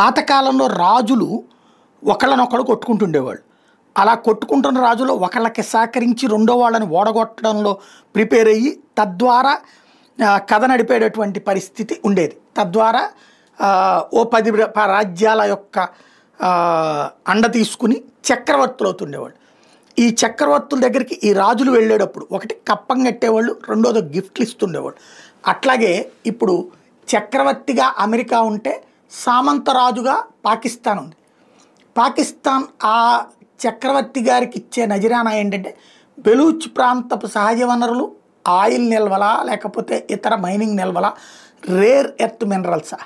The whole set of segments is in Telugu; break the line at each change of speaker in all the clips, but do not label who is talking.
పాతకాలంలో రాజులు ఒకళ్ళనొకళ్ళు కొట్టుకుంటుండేవాళ్ళు. అలా కొట్టుకుంటున్న రాజులు ఒకళ్ళకి సహకరించి రెండో వాళ్ళని ఓడగొట్టడంలో ప్రిపేర్ అయ్యి తద్వారా కథ నడిపేటటువంటి పరిస్థితి ఉండేది. తద్వారా ఓ 10 రాజ్యాల యొక్క అండ తీసుకుని చక్రవర్తులు అవుతుండేవాళ్ళు. ఈ చక్రవర్తుల దగ్గరికి ఈ రాజులు వెళ్ళేటప్పుడు ఒకటి కప్పం కట్టేవాళ్ళు, రెండోది గిఫ్ట్లు ఇస్తుండేవాళ్ళు. అట్లాగే ఇప్పుడు చక్రవర్తిగా అమెరికా ఉంటే సామంతరాజుగా పాకిస్తాన్ ఉంది. పాకిస్తాన్ ఆ చక్రవర్తి గారికి ఇచ్చే నజరానా ఏంటంటే బెలూచ్ ప్రాంతపు సహజ వనరులు, ఆయిల్ నిల్వలా లేకపోతే ఇతర మైనింగ్ నిల్వలా, రేర్ ఎర్త్ మినరల్సా,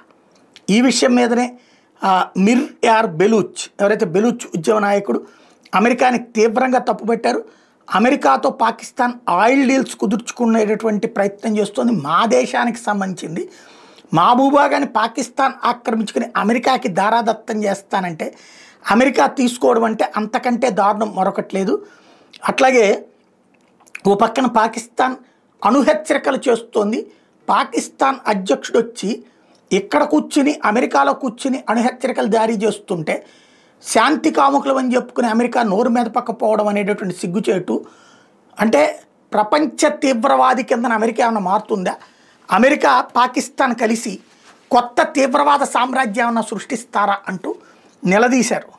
ఈ విషయం మీదనే మిర్ యార్ బెలూచ్ ఎవరైతే బెలూచ్ ఉద్యమ నాయకుడు అమెరికాని తీవ్రంగా తప్పుపెట్టారు. అమెరికాతో పాకిస్తాన్ ఆయిల్ డీల్స్ కుదుర్చుకునేటటువంటి ప్రయత్నం చేస్తుంది. మా దేశానికి సంబంధించింది మా భూభాగాన్ని పాకిస్తాన్ ఆక్రమించుకుని అమెరికాకి దారాదత్తం చేస్తానంటే అమెరికా తీసుకోవడం అంటే అంతకంటే దారుణం మరొకటి లేదు. అట్లాగే ఓ పక్కన పాకిస్తాన్ అణుహెచ్చరికలు చేస్తోంది. పాకిస్తాన్ అధ్యక్షుడు వచ్చి ఇక్కడ కూర్చుని అమెరికాలో కూర్చుని అణుహెచ్చరికలు జారీ చేస్తుంటే శాంతి కాముకులు అని చెప్పుకుని అమెరికా నోరు మీద పక్కపోవడం అనేటటువంటి సిగ్గుచేటు. అంటే ప్రపంచ తీవ్రవాది కింద అమెరికా ఏమైనా మారుతుందా? అమెరికా పాకిస్తాన్ కలిసి కొత్త తీవ్రవాద సామ్రాజ్యం ఏమైనా సృష్టిస్తారా అంటూ నిలదీశారు.